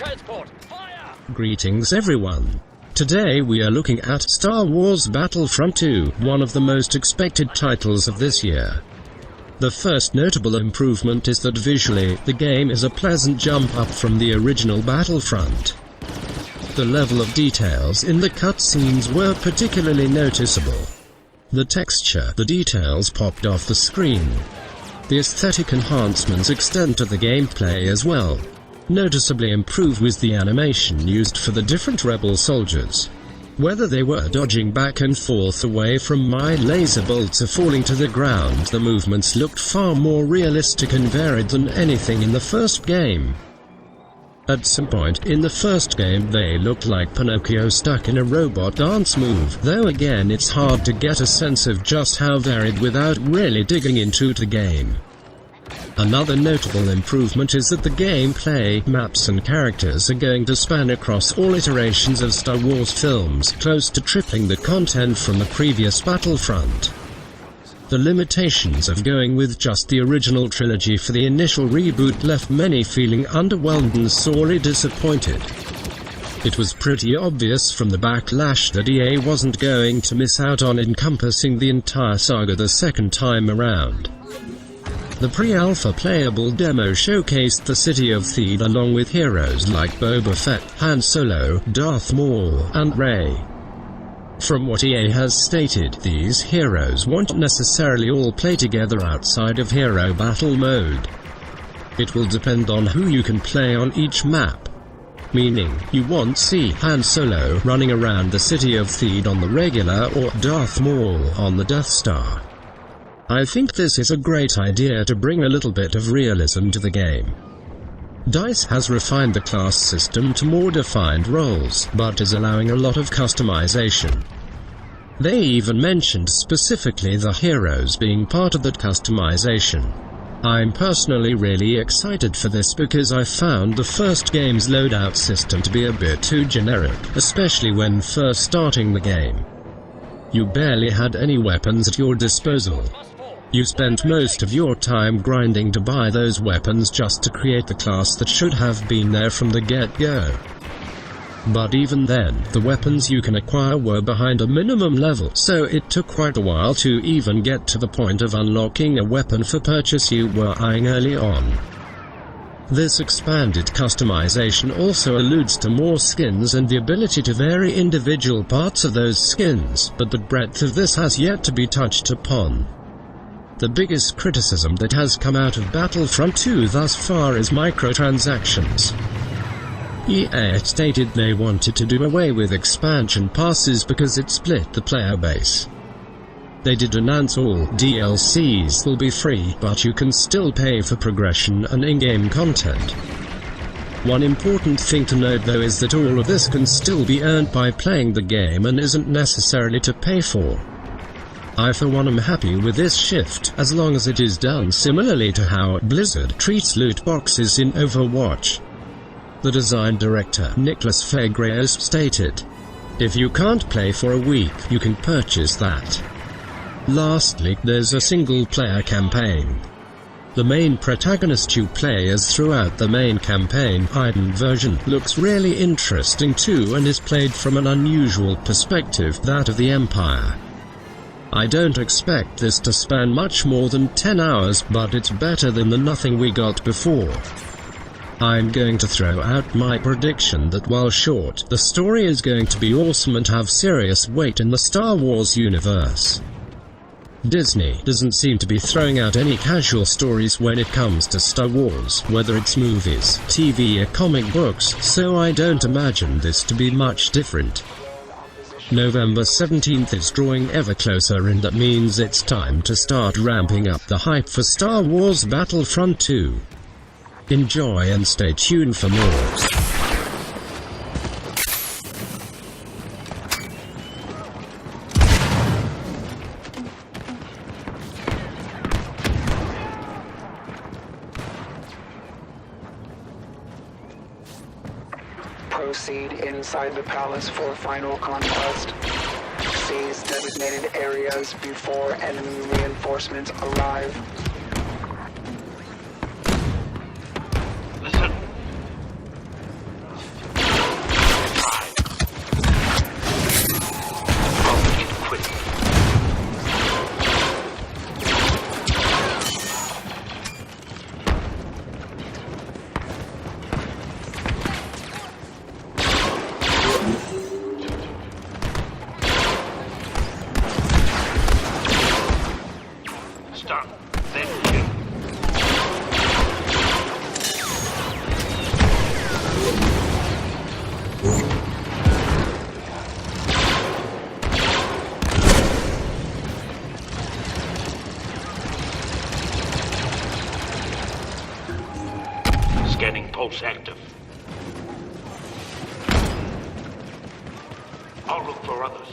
transport! Fire! Greetings everyone. Today we are looking at Star Wars Battlefront 2, one of the most expected titles of this year. The first notable improvement is that visually, the game is a pleasant jump up from the original Battlefront. The level of details in the cutscenes were particularly noticeable. The texture, the details popped off the screen. The aesthetic enhancements extend to the gameplay as well. Noticeably improved was the animation used for the different rebel soldiers. Whether they were dodging back and forth away from my laser bolts or falling to the ground, the movements looked far more realistic and varied than anything in the first game. At some point in the first game they looked like Pinocchio stuck in a robot dance move, though again it's hard to get a sense of just how varied without really digging into the game. Another notable improvement is that the gameplay, maps and characters are going to span across all iterations of Star Wars films, close to tripling the content from the previous Battlefront. The limitations of going with just the original trilogy for the initial reboot left many feeling underwhelmed and sorely disappointed. It was pretty obvious from the backlash that EA wasn't going to miss out on encompassing the entire saga the second time around. The pre-alpha playable demo showcased the city of Theed along with heroes like Boba Fett, Han Solo, Darth Maul, and Rey. From what EA has stated, these heroes won't necessarily all play together outside of Hero Battle mode. It will depend on who you can play on each map. Meaning, you won't see Han Solo running around the city of Theed on the regular or Darth Maul on the Death Star. I think this is a great idea to bring a little bit of realism to the game. DICE has refined the class system to more defined roles, but is allowing a lot of customization. They even mentioned specifically the heroes being part of that customization. I'm personally really excited for this because I found the first game's loadout system to be a bit too generic, especially when first starting the game. You barely had any weapons at your disposal. You spent most of your time grinding to buy those weapons just to create the class that should have been there from the get-go. But even then, the weapons you can acquire were behind a minimum level, so it took quite a while to even get to the point of unlocking a weapon for purchase you were eyeing early on. This expanded customization also alludes to more skins and the ability to vary individual parts of those skins, but the breadth of this has yet to be touched upon. The biggest criticism that has come out of Battlefront 2 thus far is microtransactions. EA stated they wanted to do away with expansion passes because it split the player base. They did announce all DLCs will be free, but you can still pay for progression and in-game content. One important thing to note though is that all of this can still be earned by playing the game and isn't necessarily to pay for. I for one am happy with this shift, as long as it is done similarly to how Blizzard treats loot boxes in Overwatch. The design director, Nicholas Fagreas, stated, "If you can't play for a week, you can purchase that." Lastly, there's a single-player campaign. The main protagonist you play as throughout the main campaign, Iden version, looks really interesting too and is played from an unusual perspective, that of the Empire. I don't expect this to span much more than 10 hours, but it's better than the nothing we got before. I'm going to throw out my prediction that while short, the story is going to be awesome and have serious weight in the Star Wars universe. Disney doesn't seem to be throwing out any casual stories when it comes to Star Wars, whether it's movies, TV or comic books, so I don't imagine this to be much different. November 17th is drawing ever closer, and that means it's time to start ramping up the hype for Star Wars Battlefront 2. Enjoy and stay tuned for more. Proceed inside the palace for final conquest. Seize designated areas before enemy reinforcements arrive. Scanning pulse active. I'll look for others.